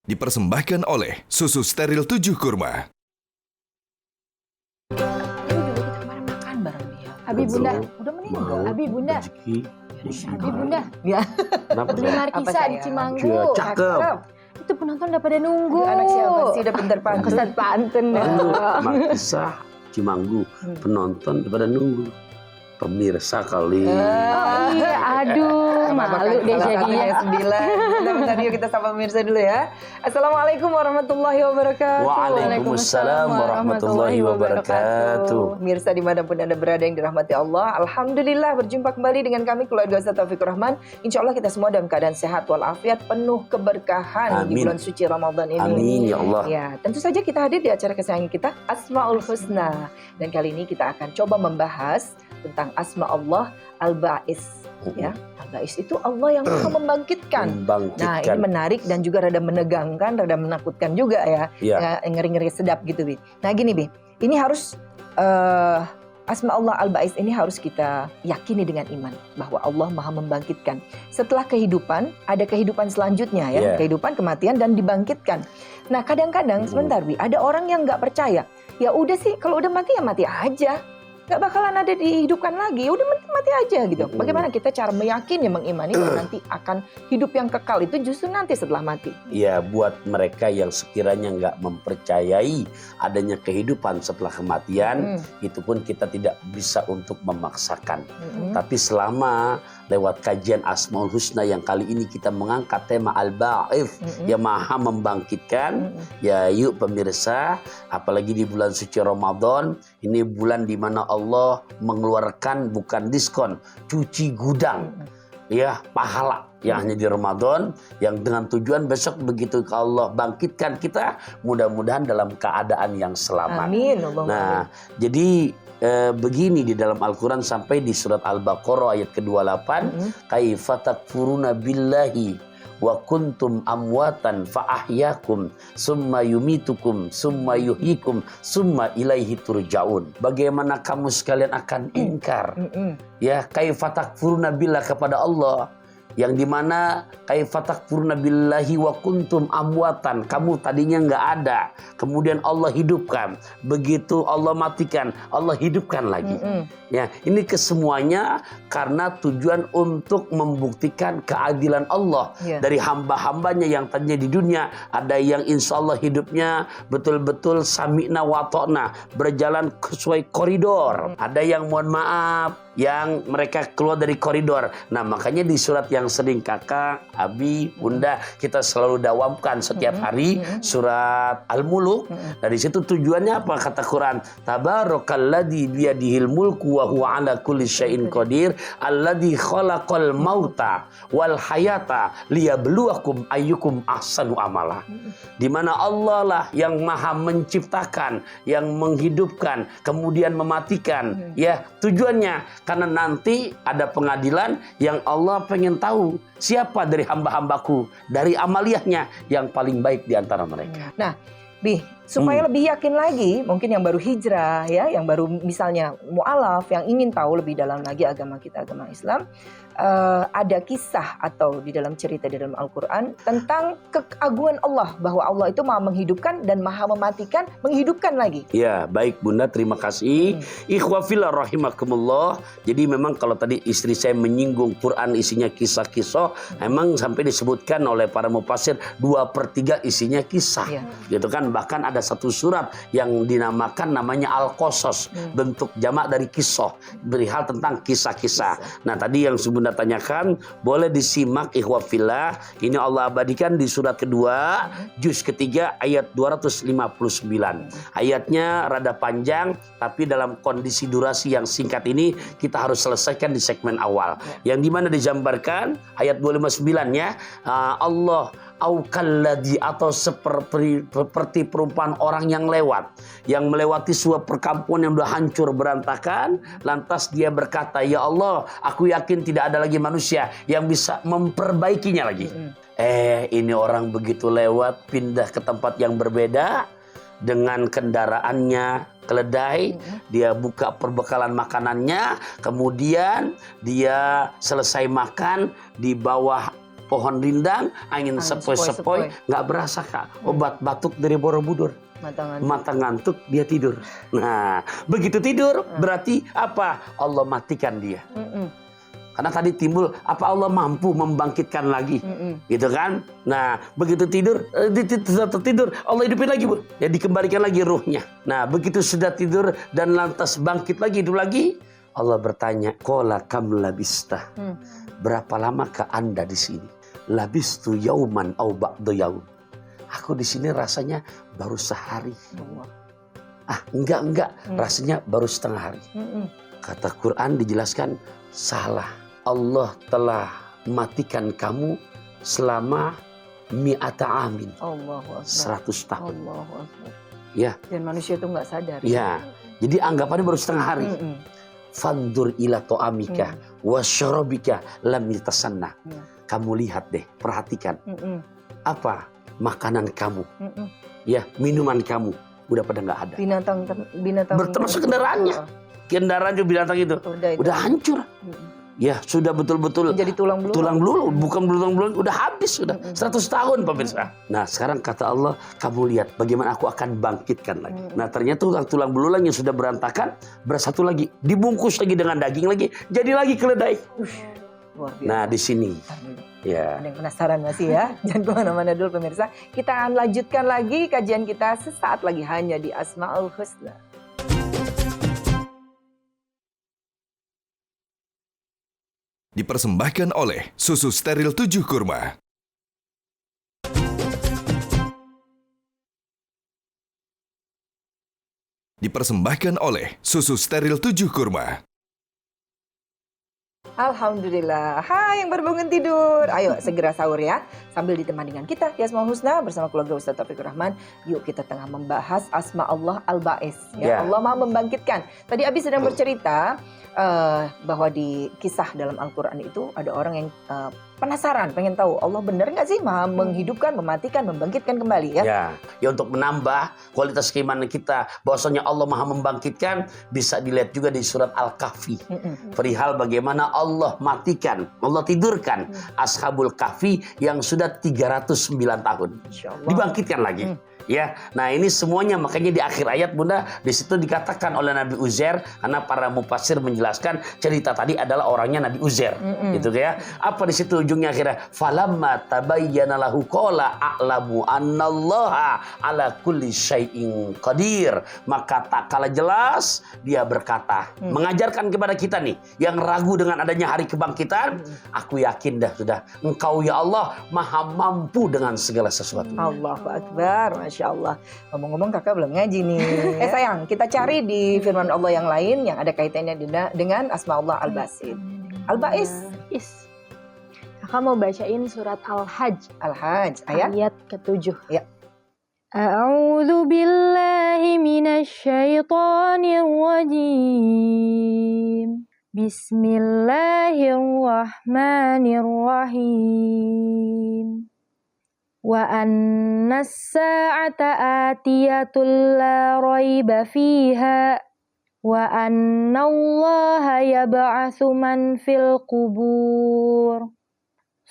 Dipersembahkan oleh Susu Steril 7 Kurma. Dulu juga kita kemarin makan bareng dia. Abi Bunda, Udah meninggal. mau Abi Bunda. rezeki musibah. Abi Bunda. Ya. Kenapa Beli sayang? markisa di sayang? Cimanggu. Ya, cakep. Itu penonton udah pada nunggu. Aduh, anak siapa sih udah pintar pantun. Ustadz Pantun. Markisah Cimanggu, penonton pada nunggu. Pemirsa kali. Oh iya, aduh, malu deh jadinya. 9. Bentar yuk kita sapa pemirsa dulu ya. Assalamualaikum warahmatullahi wabarakatuh. Waalaikumsalam warahmatullahi wabarakatuh. Pemirsa dimanapun Anda berada yang dirahmati Allah, alhamdulillah berjumpa kembali dengan kami keluarga Ustaz Taufikur Rahman. Insya Allah kita semua dalam keadaan sehat walafiat, penuh keberkahan di Amin. bulan suci Ramadan ini. Amin ya Allah. Ya, tentu saja kita hadir di acara kesayangan kita Asmaul Husna. Dan kali ini kita akan coba membahas tentang Asma Allah Al-Ba'is. Ya, Al-Ba'is itu Allah yang maha membangkitkan. Nah, ini Membangkitkan. menarik dan juga rada menegangkan, rada menakutkan juga ya. Ya. Ngeri-ngeri sedap gitu, Bi. Nah, gini, Bi. Ini harus Asma Allah Al-Ba'is ini harus kita yakini dengan iman bahwa Allah maha membangkitkan. Setelah kehidupan, ada kehidupan selanjutnya ya, Yeah. kehidupan, kematian dan dibangkitkan. Nah, kadang-kadang sebentar, Bi, ada orang yang nggak percaya. Ya udah sih, kalau udah mati ya mati aja. Nggak bakalan ada dihidupkan lagi, udah mati aja gitu. Bagaimana kita cara meyakini, mengimani bahwa nanti akan hidup yang kekal itu justru nanti setelah mati. Ya, buat mereka yang sekiranya nggak mempercayai adanya kehidupan setelah kematian, itu pun kita tidak bisa untuk memaksakan. Tapi selama lewat kajian Asmaul Husna yang kali ini kita mengangkat tema Al-Ba'if, yang maha membangkitkan, ya yuk pemirsa, apalagi di bulan suci Ramadan, ini bulan di mana Allah mengeluarkan bukan diskon, cuci gudang. Ya, pahala yang hanya di Ramadan, yang dengan tujuan besok begitu Allah bangkitkan kita, mudah-mudahan dalam keadaan yang selamat. Amin. Nah, jadi begini di dalam Al-Quran sampai di surat Al-Baqarah ayat ke-28, kaifa takfuruna billahi wa kuntum amwatan fa ahyakum summa yumitukum summa yuhyikum summa ilaihi turja'un. Bagaimana kamu sekalian akan ingkar ya kaifa takfuruna billah kepada Allah, yang dimana kaifa takfuruna billahi wa kuntum amwatan, kamu tadinya nggak ada, kemudian Allah hidupkan, begitu Allah matikan Allah hidupkan lagi. Ya, ini kesemuanya karena tujuan untuk membuktikan keadilan Allah dari hamba-hambanya yang tadinya di dunia ada yang insya Allah hidupnya betul-betul sami'na wa ta'na, berjalan sesuai koridor, ada yang mohon maaf yang mereka keluar dari koridor. Nah, makanya di surat yang sering kakak, abi, bunda kita selalu dawamkan setiap hari, surat Al-Muluk. Dari situ tujuannya apa kata Quran? Tabarakalladzi biyadihil mulku wa huwa ala kulli syai'in qadir alladzi khalaqal mauta wal hayata liyabluwakum ayyukum ahsanu amala. Di mana Allah lah yang maha menciptakan, yang menghidupkan, kemudian mematikan. Ya, tujuannya karena nanti ada pengadilan yang Allah pengen tahu siapa dari hamba-hambaku dari amaliyahnya yang paling baik di antara mereka. Nah, Bi, supaya lebih yakin lagi, mungkin yang baru hijrah ya, yang baru misalnya mu'alaf, yang ingin tahu lebih dalam lagi agama kita, agama Islam, ada kisah atau di dalam cerita di dalam Al-Quran tentang keagungan Allah, bahwa Allah itu maha menghidupkan dan maha mematikan, menghidupkan lagi. Ya, baik Bunda, terima kasih. Ikhwafillah rahimakumullah. Jadi memang kalau tadi istri saya menyinggung Quran isinya kisah-kisah, memang sampai disebutkan oleh para mufassir 2/3 isinya kisah. Gitu kan, bahkan ada satu surat yang dinamakan namanya Al-Qasas, bentuk jamak dari kisah, berihal tentang kisah-kisah. Nah, tadi yang Bunda tanyakan boleh disimak ikhwafillah. Ini Allah abadikan di surat kedua, juz ketiga ayat 259. Ayatnya rada panjang, tapi dalam kondisi durasi yang singkat ini kita harus selesaikan di segmen awal. Yang dimana digambarkan ayat 259 ya, Allah aukalladzi, atau seperti perumpamaan orang yang melewati sebuah perkampungan yang sudah hancur berantakan, lantas dia berkata, ya Allah, aku yakin tidak ada lagi manusia yang bisa memperbaikinya lagi. Ini orang begitu lewat pindah ke tempat yang berbeda dengan kendaraannya keledai, dia buka perbekalan makanannya, kemudian dia selesai makan di bawah pohon rindang, angin sepoi-sepoi, sepoi-sepoi. nggak berasa Kak. Obat batuk dari Borobudur. Mata ngantuk dia tidur. Nah, begitu tidur berarti apa? Allah matikan dia. Karena tadi timbul apa Allah mampu membangkitkan lagi, gitu kan? Nah, begitu tidur, tertidur, Allah hidupin lagi Bu. Ya dikembalikan lagi ruhnya. Nah, begitu sudah tidur dan lantas bangkit lagi, hidup lagi, Allah bertanya, "Qala kam labista?" Berapa lamakah Anda di sini? Labistu yauman au ba'da yaum. Aku di sini rasanya baru sehari. Enggak, rasanya baru setengah hari. Kata Quran dijelaskan, salah. Allah telah matikan kamu selama mi'ata amin. 100 tahun. Ya. Dan manusia itu nggak sadar. Ya. Jadi anggapannya baru setengah hari. Fandur ila to'amika wa syarabika lam yatasanna. Kamu lihat deh, perhatikan. Apa makanan kamu, ya minuman kamu udah pada nggak ada. Binatang termasuk kendaraannya. Kendaraan juga binatang itu udah hancur. Ya sudah betul-betul jadi tulang belulang, bukan belulang, udah habis, sudah 100 tahun pemirsa. Nah sekarang kata Allah, kamu lihat bagaimana aku akan bangkitkan lagi. Nah ternyata tulang belulang yang sudah berantakan bersatu lagi, dibungkus lagi dengan daging lagi, jadi lagi keledai. Nah di sini ya. Ada yang penasaran masih ya? Jangan kemana-mana dulu pemirsa. Kita akan lanjutkan lagi kajian kita sesaat lagi hanya di Asmaul Husna. Dipersembahkan oleh Susu Steril 7 Kurma. Dipersembahkan oleh Susu Steril 7 Kurma. Alhamdulillah. Hai yang baru bangun tidur. Ayo segera sahur ya. Sambil ditemani dengan kita di Asmaul Husna bersama keluarga Ustaz Taufikur Rahman. Yuk kita tengah membahas Asma Allah Al-Ba'is. Ya. Allah Maha membangkitkan. Tadi Abi sedang bercerita bahwa di kisah dalam Al-Quran itu ada orang yang penasaran, pengen tahu Allah benar nggak sih Maha menghidupkan, mematikan, membangkitkan kembali ya? Ya untuk menambah kualitas keimanan kita bahwasanya Allah Maha membangkitkan, bisa dilihat juga di surat Al-Kahfi. Perihal bagaimana Allah matikan, Allah tidurkan Ashabul Kahfi yang sudah 309 tahun. Dibangkitkan lagi. Ya, nah ini semuanya makanya di akhir ayat Bunda di situ dikatakan oleh Nabi Uzair, karena para mufassir menjelaskan cerita tadi adalah orangnya Nabi Uzair, gitu ya. Apa di situ ujungnya akhirnya? Falamma tabayyana lahu qala a'lamu annallaha ala kulli syai'in qadir. Maka tak kala jelas dia berkata, mengajarkan kepada kita nih yang ragu dengan adanya hari kebangkitan, aku yakin dah sudah Engkau ya Allah Maha mampu dengan segala sesuatu. Allahu Akbar. Masya Allah. Ngomong-ngomong kakak belum ngaji nih. Sayang, kita cari di firman Allah yang lain yang ada kaitannya dengan Asma Allah Al-Basit. Al-Ba'is. Kakak mau bacain surat Al-Hajj. Al-Hajj, ayat ke-7. Ya. A'udzu billahi minasy syaithanir rajim. Bismillahirrahmanirrahim. Wa annas sa'ata atiyatul la raiba fiha wa annallaha yab'atsu man fil qubur.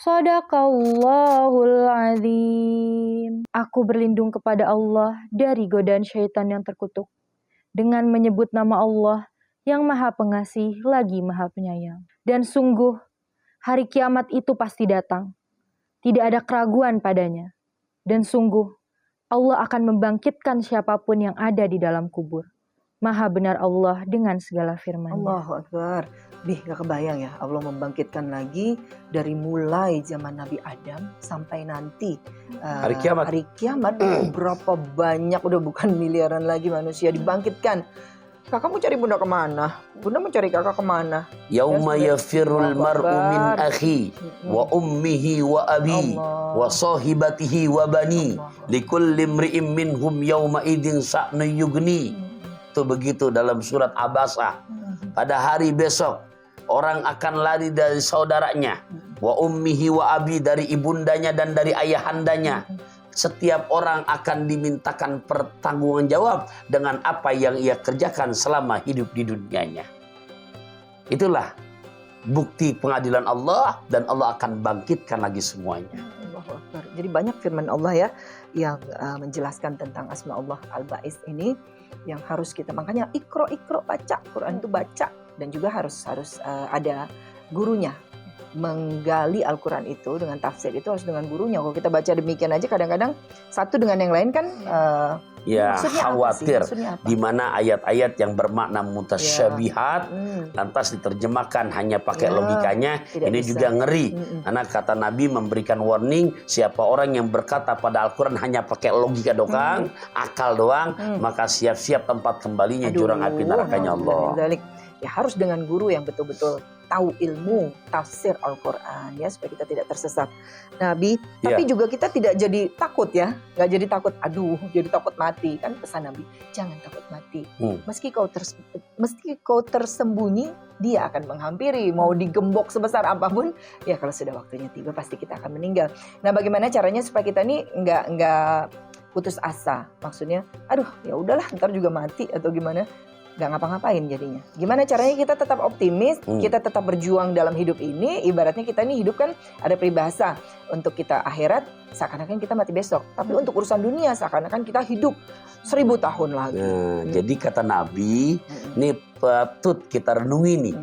Shadaqallahul azim. Aku berlindung kepada Allah dari godaan syaitan yang terkutuk dengan menyebut nama Allah yang Maha Pengasih lagi Maha Penyayang. Dan sungguh hari kiamat itu pasti datang. Tidak ada keraguan padanya. Dan sungguh, Allah akan membangkitkan siapapun yang ada di dalam kubur. Maha benar Allah dengan segala firman-Nya. Allahu Akbar. Gak kebayang ya, Allah membangkitkan lagi dari mulai zaman Nabi Adam sampai nanti hari kiamat. Berapa banyak, udah bukan miliaran lagi manusia dibangkitkan. Kakak mau cari bunda kemana? Bunda mau cari kakak kemana? Yauma yafirul mar'u min akhi wa ummihi wa abi wa sahibatihi wa bani likulli imri'in minhum yauma idin sa'nu yugni. Itu begitu dalam surat Abasa. Pada hari besok orang akan lari dari saudaranya, wa ummihi wa abi, dari ibundanya dan dari ayahandanya. Setiap orang akan dimintakan pertanggungjawab dengan apa yang ia kerjakan selama hidup di dunianya. Itulah bukti pengadilan Allah, dan Allah akan bangkitkan lagi semuanya. Allahu Akbar. Jadi banyak firman Allah ya yang menjelaskan tentang asma Allah Al-Ba'is ini yang harus kita, makanya ikro baca Quran itu baca, dan juga harus ada gurunya. Menggali Al-Quran itu dengan tafsir itu harus dengan gurunya. Kalau kita baca demikian aja kadang-kadang satu dengan yang lain kan Ya, maksudnya khawatir apa sih? Maksudnya apa? di mana ayat-ayat yang bermakna mutasyabihat lantas diterjemahkan hanya pakai Ya, logikanya, tidak ini bisa. juga ngeri. Karena kata Nabi memberikan warning, siapa orang yang berkata pada Al-Quran hanya pakai logika doang, akal doang, maka siap-siap tempat kembalinya jurang api nerakanya Allah. Ya harus dengan guru yang betul-betul tahu ilmu tafsir Al-Quran ya, supaya kita tidak tersesat. Nabi, tapi juga kita tidak jadi takut ya, nggak jadi takut, jadi takut mati, kan pesan Nabi, jangan takut mati. Meski kau tersembunyi, dia akan menghampiri, mau digembok sebesar apapun, ya kalau sudah waktunya tiba pasti kita akan meninggal. Nah, bagaimana caranya supaya kita ini nggak putus asa? Maksudnya, ya udahlah, ntar juga mati atau gimana? Gak ngapa-ngapain jadinya. Gimana caranya kita tetap optimis, kita tetap berjuang dalam hidup ini. Ibaratnya kita ini hidup kan ada peribahasa, untuk kita akhirat seakan-akan kita mati besok, tapi untuk urusan dunia seakan-akan kita hidup 1000 tahun lagi. Jadi kata Nabi, ini patut kita renungi nih.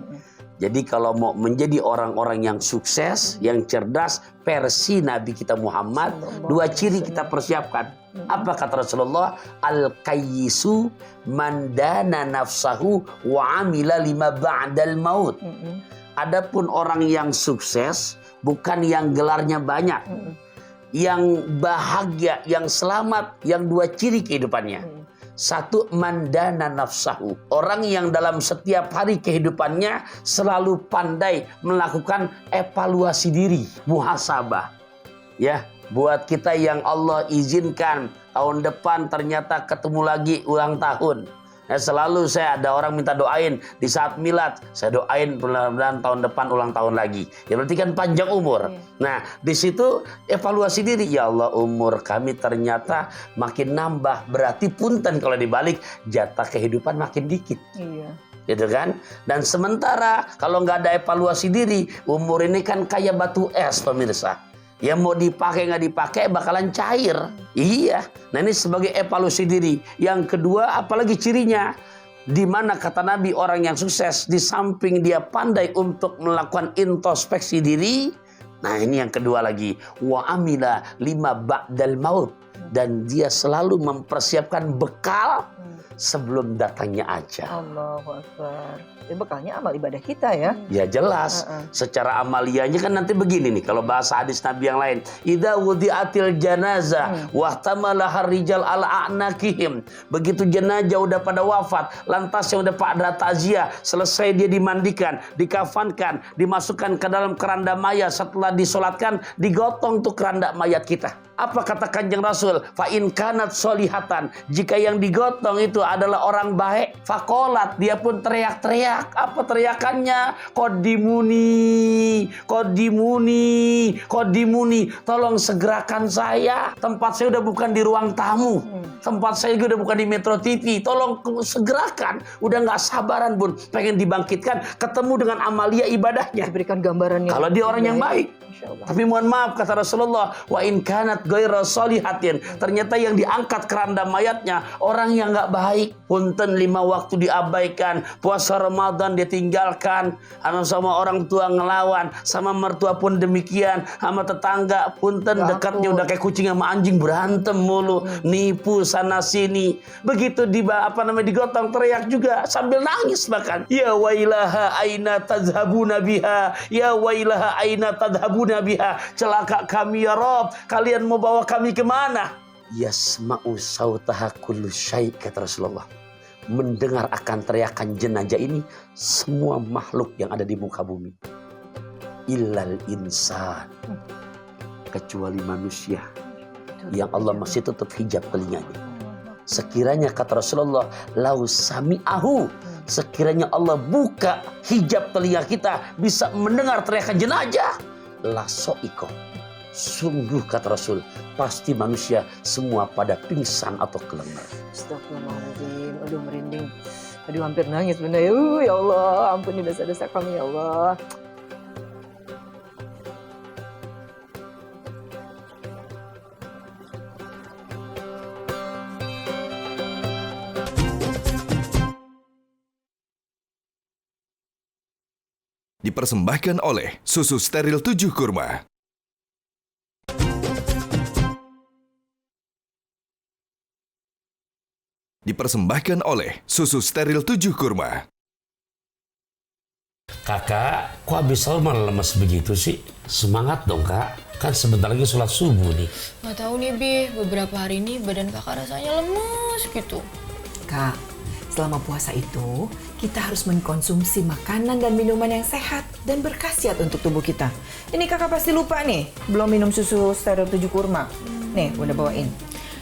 Jadi kalau mau menjadi orang-orang yang sukses, yang cerdas, versi Nabi kita Muhammad, 2 ciri kita persiapkan. Apa kata Rasulullah? Al-qayyisu man dana nafsahu wa amila lima ba'dal maut. Adapun orang yang sukses bukan yang gelarnya banyak. Yang bahagia, yang selamat, yang 2 ciri kehidupannya. 1, mandana nafsahu. Orang yang dalam setiap hari kehidupannya selalu pandai melakukan evaluasi diri, muhasabah. Ya, buat kita yang Allah izinkan tahun depan ternyata ketemu lagi ulang tahun. Ya, selalu ada orang minta doain di saat milad, saya doain mudah-mudahan tahun depan ulang tahun lagi. Ya berarti kan panjang umur. Nah, di situ evaluasi diri, ya Allah umur kami ternyata makin nambah, berarti punten kalau dibalik jatah kehidupan makin dikit. Iya. Gitu kan? Dan sementara kalau nggak ada evaluasi diri, umur ini kan kayak batu es pemirsa. Ya mau dipakai nggak dipakai bakalan cair. Iya. Nah ini sebagai evaluasi diri. Yang kedua, apalagi cirinya? Di mana kata Nabi orang yang sukses di samping dia pandai untuk melakukan introspeksi diri. Nah ini yang kedua lagi. Wa amila lima ba'dal maut. Dan dia selalu mempersiapkan bekal sebelum datangnya ajal. Allahu Akbar. Bekalnya amal ibadah kita ya. Ya jelas. Secara amaliyahnya kan nanti begini nih. Kalau bahasa hadis Nabi yang lain. Idza wudi'atil janazah wahtamalaha rijal ala a'naqihim. Begitu jenazah udah pada wafat, lantas yang udah pada takziah, selesai dia dimandikan, dikafankan, dimasukkan ke dalam keranda mayat, setelah disolatkan, digotong tuh keranda mayat kita. Apa kata Kanjeng Rasul? Fa in kanat solihatan. Jika yang digotong itu adalah orang baik, fakolat, dia pun teriak-teriak. Apa teriakannya? Kodimuni, kodimuni, kodimuni. Tolong segerakan saya. Tempat saya udah bukan di ruang tamu. Tempat saya udah bukan di Metro TV. Tolong segerakan. Udah nggak sabaran bun, pengen dibangkitkan, ketemu dengan amalia ibadahnya. Diberikan gambarannya. Kalau dia orang yang baik. Tapi mohon maaf kata Rasulullah, wa in kanat ghairu solihatin. Ternyata yang diangkat keranda mayatnya orang yang nggak baik. Punten 5 waktu diabaikan, puasa Ramadan dia tinggalkan, sama orang tua ngelawan, sama mertua pun demikian, sama tetangga punten dekatnya udah kayak kucing sama anjing berantem mulu, nipu sana sini. Begitu digotong teriak juga sambil nangis bahkan. Ya wailaha aina tadhhabuna biha, ya wailaha aina tadhhabuna biha, celaka kami ya Rob, kalian mau bawa kami kemana? Yasma'u sautaha kullu syai', kata Rasulullah. Mendengar akan teriakan jenazah ini semua makhluk yang ada di muka bumi. Illal insan, kecuali manusia yang Allah masih tutup hijab telinganya. Sekiranya kata Rasulullah, lau sami'ahu, sekiranya Allah buka hijab telinga kita bisa mendengar teriakan jenazah, lasoiko, sungguh kata Rasul, pasti manusia semua pada pingsan atau kelengar. Astagfirullahaladzim, aduh merinding, aduh hampir nangis benar ya. Ya Allah, ampuni dosa-dosa kami ya Allah. Dipersembahkan oleh Susu Steril 7 Kurma. Dipersembahkan oleh Susu Steril 7 Kurma. Kakak, kok habis sahur malah lemas begitu sih? Semangat dong kak, kan sebentar lagi sholat subuh nih. Nggak tahu nih Bi, beberapa hari ini badan kakak rasanya lemes gitu. Kak, selama puasa itu kita harus mengkonsumsi makanan dan minuman yang sehat dan berkhasiat untuk tubuh kita. Ini kakak pasti lupa nih, belum minum susu steril 7 kurma. Nih, udah bawain.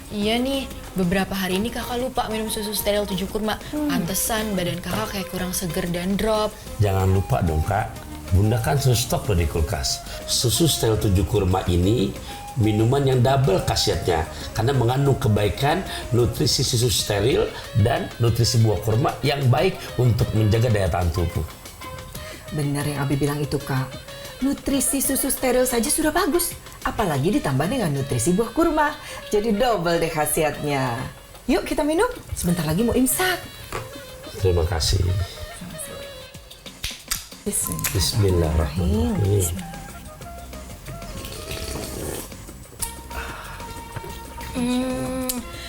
Iya nih, beberapa hari ini kakak lupa minum susu steril 7 kurma. Pantesan badan kakak kayak kurang seger dan drop. Jangan lupa dong kak, bunda kan sudah stok loh di kulkas. Susu steril 7 kurma ini minuman yang double khasiatnya karena mengandung kebaikan nutrisi susu steril dan nutrisi buah kurma yang baik untuk menjaga daya tahan tubuh. Benar yang Abi bilang itu, Kak. Nutrisi susu steril saja sudah bagus, apalagi ditambah dengan nutrisi buah kurma. Jadi double deh khasiatnya. Yuk kita minum, sebentar lagi mau imsak. Terima kasih. Bismillahirrahmanirrahim.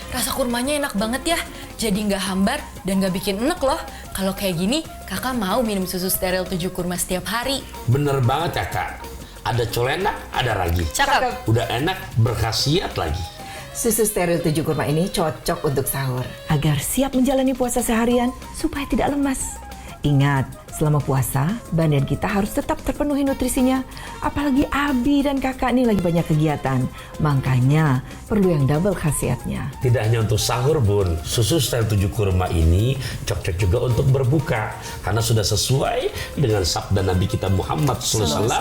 Rasa kurmanya enak banget ya. Jadi nggak hambar dan nggak bikin enek loh. Kalau kayak gini, kakak mau minum susu steril 7 kurma setiap hari. Bener banget ya kak. Ada colena, ada ragi. Cakep. Udah enak, berkhasiat lagi. Susu steril 7 kurma ini cocok untuk sahur agar siap menjalani puasa seharian supaya tidak lemas. Ingat, selama puasa badan kita harus tetap terpenuhi nutrisinya. Apalagi Abi dan kakak nih lagi banyak kegiatan. Makanya perlu yang double khasiatnya. Tidak hanya untuk sahur bun, susu steril 7 kurma ini cocok juga untuk berbuka. Karena sudah sesuai dengan sabda Nabi kita Muhammad SAW,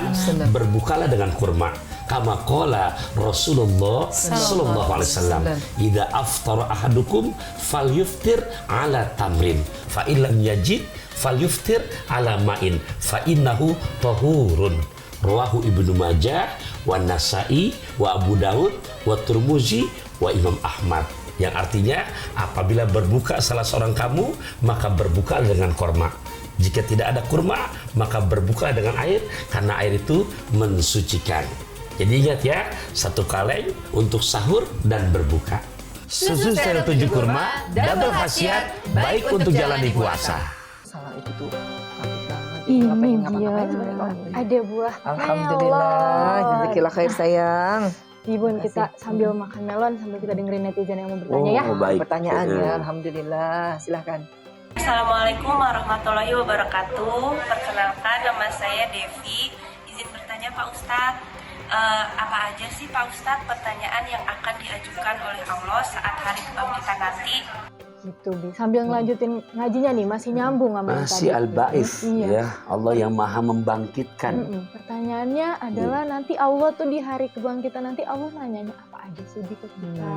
berbukalah dengan kurma. Kama qala Rasulullah sallallahu alaihi wasallam, "Idza aftara ahadukum falyuftir ala tamrin, fa illam yajid falyuftir ala ma'in, fa innahu tahurun." Rawahu Ibnu Majah, wa Nasa'i, wa Abu Daud, wa Tirmizi, wa Imam Ahmad. Yang artinya, apabila berbuka salah seorang kamu, maka berbuka dengan kurma. Jika tidak ada kurma, maka berbuka dengan air, karena air itu mensucikan. Jadi ingat ya, satu kaleng untuk sahur dan berbuka. Susu steril 7 kurma, double khasiat, baik untuk jalani puasa. Salah itu tuh cantik banget. Ini Ngapain dia, sebenarnya kamu? ada buah Alhamdulillah, melon. jazakallah khair sayang. Ibun, Terima kita kasih. sambil makan melon sambil kita dengerin netizen yang mau bertanya ya. baik. Pertanyaan ya, alhamdulillah. Silahkan. Assalamualaikum warahmatullahi wabarakatuh. Perkenalkan, nama saya Devi. Izin bertanya Pak Ustadz, apa aja sih Pak Ustadz pertanyaan yang akan diajukan oleh Allah saat hari kebangkitan nanti? Gitu, Bi. Sambil ngelanjutin ngajinya nih, masih nyambung sama yang Masih tadi. al-ba'if, Iya. ya Allah yang maha membangkitkan. Pertanyaannya adalah nanti Allah tuh di hari kebangkitan nanti Allah nanyanya apa aja sih Bi ke kita?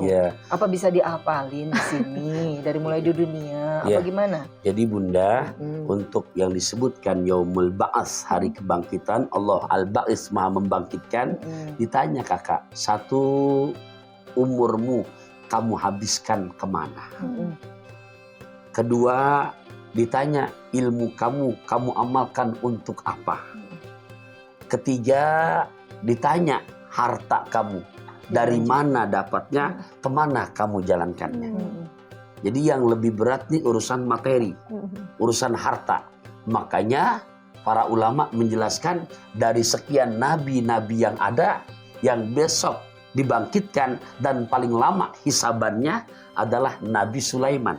Ya, Apa bisa diapalin di sini dari mulai di dunia? Ya. Apa gimana? jadi bunda, untuk yang disebutkan Yaumul Ba'ats, hari kebangkitan, Allah al-Ba'is maha membangkitkan. Ditanya kakak, satu umurmu kamu habiskan kemana? Kedua, ditanya ilmu kamu amalkan untuk apa? Ketiga, ditanya harta kamu, dari mana dapatnya, kemana kamu jalankannya. Jadi yang lebih berat nih urusan materi, urusan harta. Makanya para ulama menjelaskan dari sekian nabi-nabi yang ada, yang besok dibangkitkan dan paling lama hisabannya adalah Nabi Sulaiman.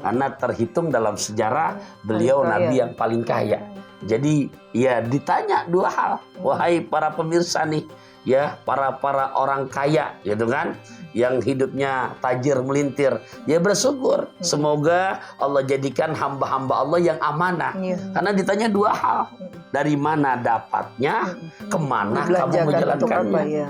Karena terhitung dalam sejarah beliau nabi yang paling kaya. Jadi ya ditanya dua hal, wahai para pemirsa nih, ya para orang kaya gitu kan, yang hidupnya tajir melintir, ya bersyukur, semoga Allah jadikan hamba-hamba Allah yang amanah. Karena ditanya dua hal, dari mana dapatnya, kemana kamu menjalankannya.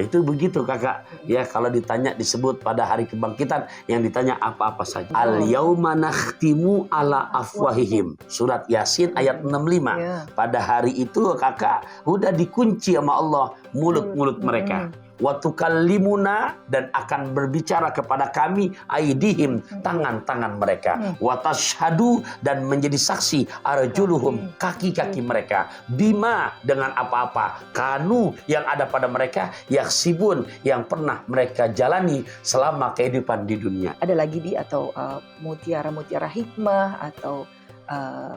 Itu begitu kakak. Ya kalau ditanya disebut pada hari kebangkitan, yang ditanya apa-apa saja. Al yauma nakhtimu ala afwahihim. Surat Yasin ayat 65. Pada hari itu kakak udah dikunci sama Allah mulut-mulut mereka. Wa tukallimuna, dan akan berbicara kepada kami aidihim, tangan-tangan mereka. Wa tashhadu, dan menjadi saksi arjuluhum, kaki-kaki mereka. Bima, dengan apa-apa kanu, yang ada pada mereka, yaksibun, yang pernah mereka jalani selama kehidupan di dunia. Ada lagi atau mutiara-mutiara hikmah atau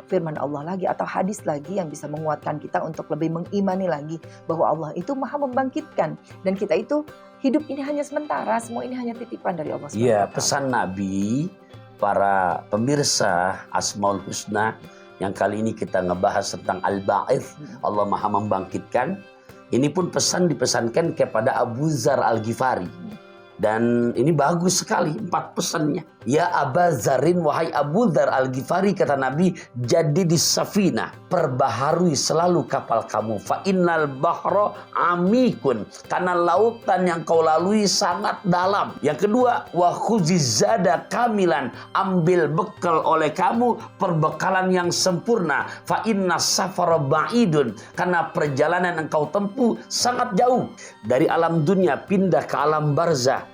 firman Allah lagi atau hadis lagi yang bisa menguatkan kita untuk lebih mengimani lagi bahwa Allah itu maha membangkitkan dan kita itu hidup ini hanya sementara, semua ini hanya titipan dari Allah SWT. Iya, pesan Nabi, para pemirsa Asmaul Husna, yang kali ini kita ngebahas tentang Al-Ba'ith, Allah maha membangkitkan. Ini pun pesan dipesankan kepada Abu Dzar Al-Ghifari. Dan ini bagus sekali 4 pesannya. Ya Aba Zarin, wahai Abu Dzar Al-Ghifari, kata Nabi, jadi di safina, perbaharui selalu kapal kamu. Fa innal bahra amikun, karena lautan yang kau lalui sangat dalam. Yang kedua, wa khuzizada kamilan, ambil bekal oleh kamu perbekalan yang sempurna. Fa inna safara ba'idun, karena perjalanan yang kau tempuh sangat jauh. Dari alam dunia pindah ke alam barzah.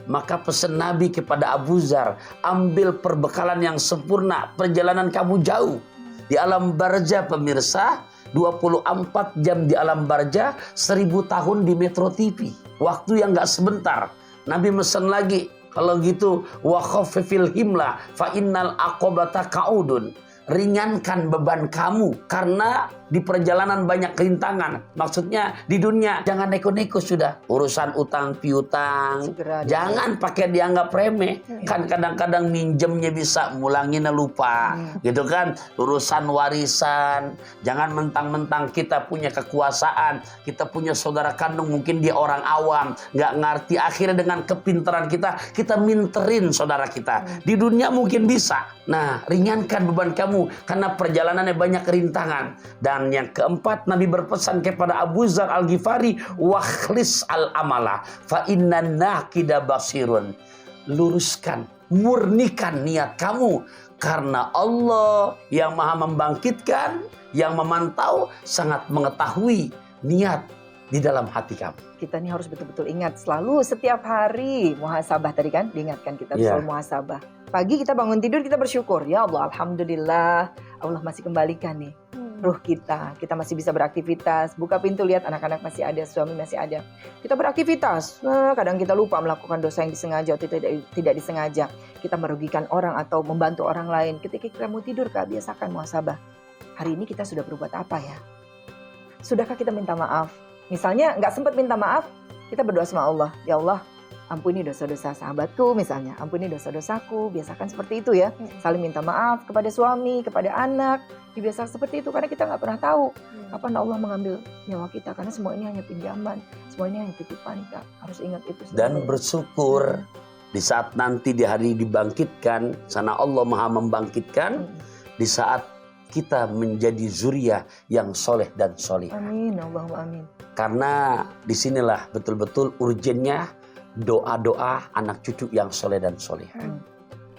Maka pesan Nabi kepada Abu Dzar, ambil perbekalan yang sempurna, perjalanan kamu jauh. Di alam barzah pemirsa, 24 jam di alam barzah, 1000 tahun di Metro TV. Waktu yang gak sebentar. Nabi pesan lagi, kalau gitu, wa khaffifil himla, fa innal aqobata kaudun. Ringankan beban kamu, karena di perjalanan banyak rintangan. Maksudnya di dunia jangan neko-neko sudah. Urusan utang piutang, jangan pakai dianggap remeh. Kan kadang-kadang minjemnya bisa, mulanginnya lupa. Gitu kan. Urusan warisan, jangan mentang-mentang kita punya kekuasaan, kita punya saudara kandung, mungkin dia orang awam, nggak ngerti. Akhirnya dengan kepintaran kita minterin saudara kita. Di dunia mungkin bisa. Nah, ringankan beban kamu, karena perjalanannya banyak rintangan. Dan yang keempat, Nabi berpesan kepada Abu Dzar Al-Ghifari, wakhlis al-amala fa innan naqida basirun. Luruskan, murnikan niat kamu, karena Allah yang maha membangkitkan, yang memantau, sangat mengetahui niat di dalam hati kamu. Kita ini harus betul-betul ingat selalu setiap hari muhasabah, tadi kan diingatkan kita selalu muhasabah. Pagi kita bangun tidur, kita bersyukur, ya Allah, alhamdulillah Allah masih kembalikan nih ruh kita masih bisa beraktivitas, buka pintu lihat anak-anak masih ada, suami masih ada, kita beraktivitas. Kadang kita lupa melakukan dosa yang disengaja atau tidak disengaja, kita merugikan orang atau membantu orang lain. Ketika kita mau tidur, Kak, biasakan muhasabah. Hari ini kita sudah berbuat apa ya? Sudahkah kita minta maaf? Misalnya nggak sempat minta maaf, kita berdoa sama Allah, ya Allah, ampuni dosa-dosa sahabatku misalnya, ampuni dosa-dosaku. Biasakan seperti itu ya, saling minta maaf kepada suami, kepada anak. Dibiasakan seperti itu, karena kita nggak pernah tahu kapan Allah mengambil nyawa kita, karena semua ini hanya pinjaman, semua ini hanya titipan, Kak. Harus ingat itu selalu. Dan bersyukur di saat nanti di hari dibangkitkan, sana Allah maha membangkitkan, di saat kita menjadi zuriyah yang soleh dan soleh. Amin, Allahumma amin. Karena disinilah betul-betul urgennya doa-doa anak cucu yang soleh dan soleh.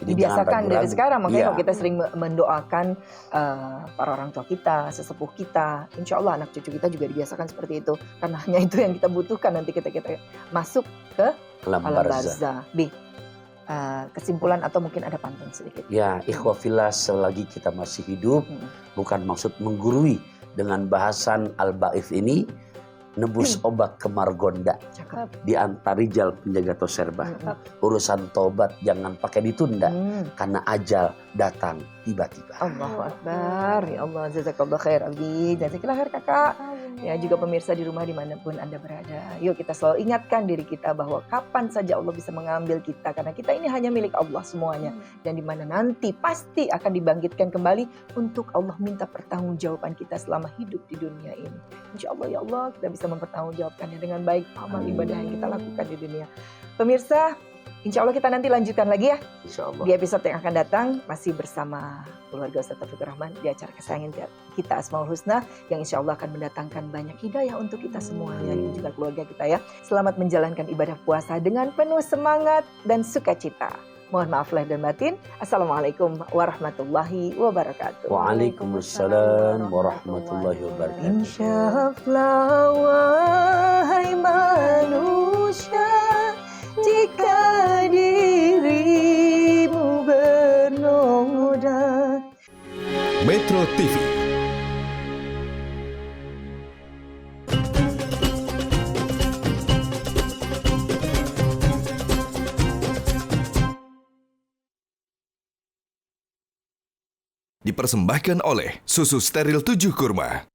Jadi dibiasakan dari sekarang, makanya kalau kita sering mendoakan para orang tua kita, sesepuh kita, insya Allah anak cucu kita juga dibiasakan seperti itu. Karena hanya itu yang kita butuhkan nanti kita masuk ke alam barzah. Kesimpulan atau mungkin ada pantun sedikit. Ya, ikhwah fillah, selagi kita masih hidup, bukan maksud menggurui dengan bahasan Al-Ba'ith ini, nebus obat kemar gonda di antara rijal penjaga toserbah. Urusan tobat jangan pakai ditunda, karena ajal datang tiba-tiba. Allahu Akbar. Ya Allah, jazakallah khair Abdi, jazakallah khair Kakak. Ya, juga pemirsa di rumah dimanapun Anda berada, yuk kita selalu ingatkan diri kita bahwa kapan saja Allah bisa mengambil kita, karena kita ini hanya milik Allah semuanya. Dan di mana nanti pasti akan dibangkitkan kembali untuk Allah minta pertanggungjawaban kita selama hidup di dunia ini. Insya Allah, ya Allah, kita bisa mempertanggungjawabkannya dengan baik amal ibadah yang kita lakukan di dunia. Pemirsa, insya Allah kita nanti lanjutkan lagi ya. Insya Allah. Di episode yang akan datang masih bersama keluarga Ustaz Taufikur Rahman di acara kesayangan kita Asmaul Husna, yang insya Allah akan mendatangkan banyak hidayah untuk kita semuanya dan juga keluarga kita ya. Selamat menjalankan ibadah puasa dengan penuh semangat dan sukacita. Mohon maaf lahir dan batin. Assalamualaikum warahmatullahi wabarakatuh. Waalaikumsalam warahmatullahi wabarakatuh. Insyaallah wahai manusia, jika dirimu bernoda. Metro TV. Dipersembahkan oleh Susu Steril 7 Kurma.